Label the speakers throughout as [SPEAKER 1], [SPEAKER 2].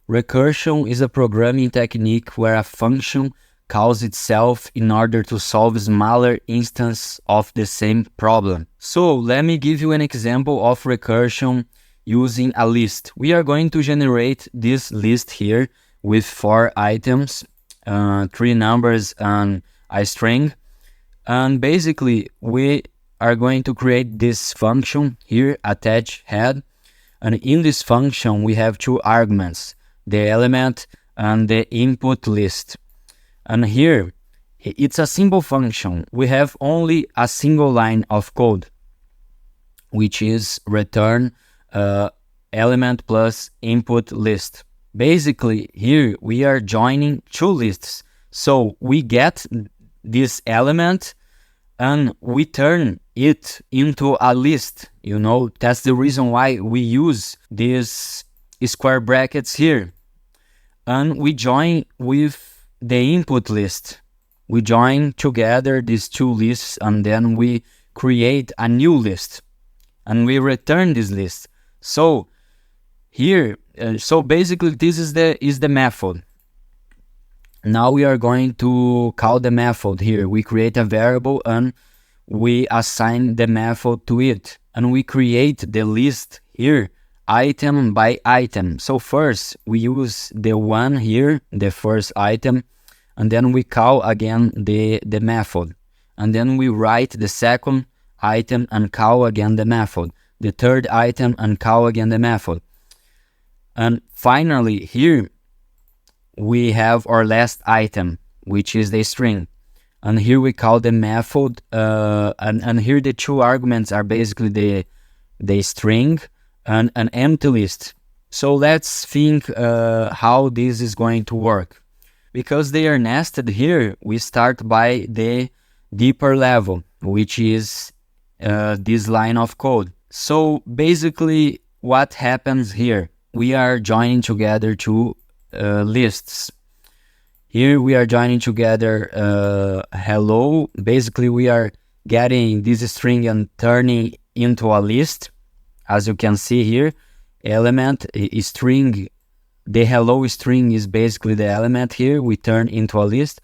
[SPEAKER 1] Recursion is a programming technique where a function calls itself in order to solve smaller instances of the same problem. So let me give you an example of recursion using a list. We are going to generate this list here with 4 items, 3 numbers and a string. And basically we are going to create this function here, attach head. And in this function we have 2 arguments, the element and the input list. And here it's a simple function. We have only a single line of code, which is return element plus input list. Basically here we are joining 2 lists. So we get this element and we turn it into a list. That's the reason why we use these square brackets here. And we join with the input list. We join together these 2 lists and then we create a new list and we return this list. So here, basically this is the method. Now we are going to call the method here. We create a variable and we assign the method to it. And we create the list here, item by item. So first we use the one here, the first item, and then we call again the method. And then we write the second item and call again the method. The third item and call again the method. And finally here we have our last item, which is the string. And here we call the method, and here the 2 arguments are basically the string and an empty list. So let's think how this is going to work. Because they are nested here, we start by the deeper level, which is this line of code. So basically what happens here? We are joining together 2 lists. Here we are joining together hello. Basically we are getting this string and turning into a list. As you can see here, element string, the hello string is basically the element here. We turn into a list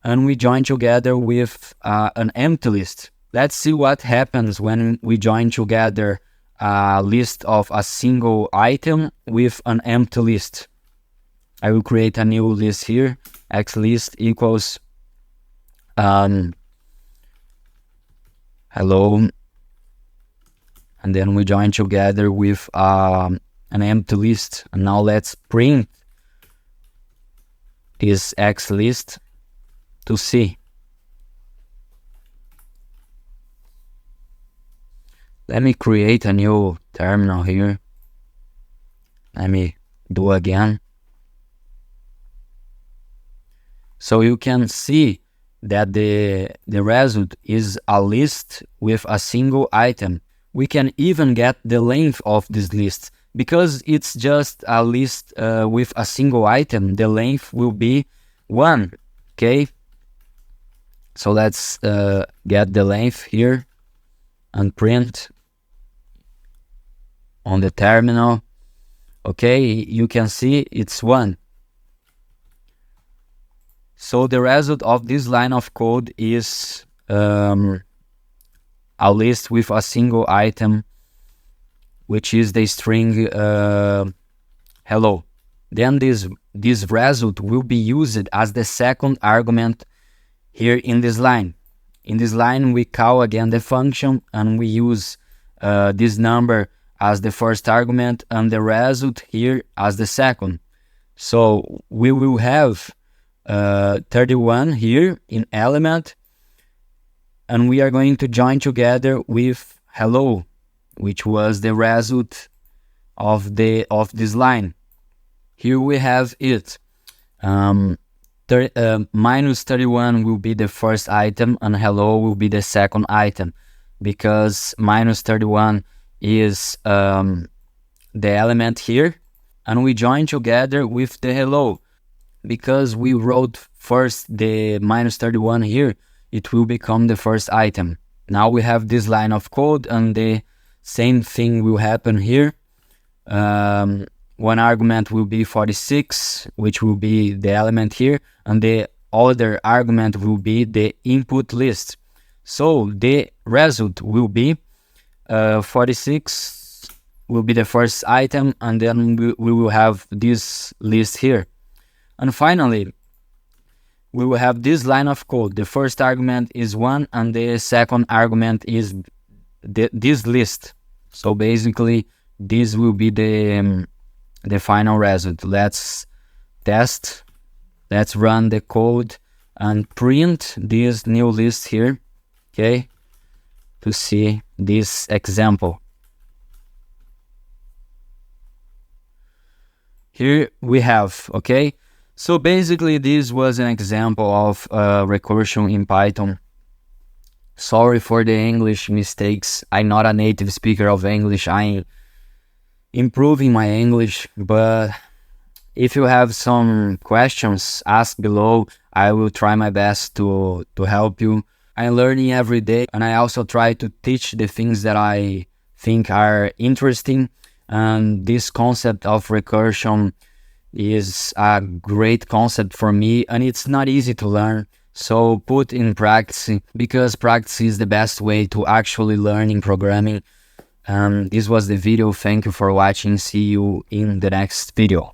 [SPEAKER 1] and we join together with an empty list. Let's see what happens when we join together a list of a single item with an empty list. I will create a new list here, xlist equals hello, and then we join together with an empty list. And now let's print this xlist to see. Let me create a new terminal here. Let me do again. So you can see that the result is a list with a single item. We can even get the length of this list. Because it's just a list with a single item, the length will be 1, okay? So let's get the length here and print on the terminal. Okay, you can see it's 1. So the result of this line of code is a list with a single item, which is the string hello. Then this result will be used as the second argument here in this line. In this line we call again the function and we use this number as the first argument and the result here as the second. So we will have 31 here in element, and we are going to join together with hello, which was the result of this line. Here we have it. Minus 31 will be the first item and hello will be the second item, because minus 31 is the element here, and we join together with the hello. Because we wrote first the minus 31 here, it will become the first item. Now we have this line of code and the same thing will happen here. one argument will be 46, which will be the element here, and the other argument will be the input list. So the result will be 46 will be the first item, and then we will have this list here. And finally, we will have this line of code. The first argument is 1, and the second argument is this list. So basically, this will be the final result. Let's test. Let's run the code and print this new list here, okay, to see this example. Here we have, okay, so basically this was an example of recursion in Python. Sorry for the English mistakes. I'm not a native speaker of English. I'm improving my English, but if you have some questions, ask below. I will try my best to help you. I'm learning every day, and I also try to teach the things that I think are interesting. And this concept of recursion is a great concept for me, and it's not easy to learn. So put in practice, because practice is the best way to actually learn in programming. This was the video. Thank you for watching. See you in the next video.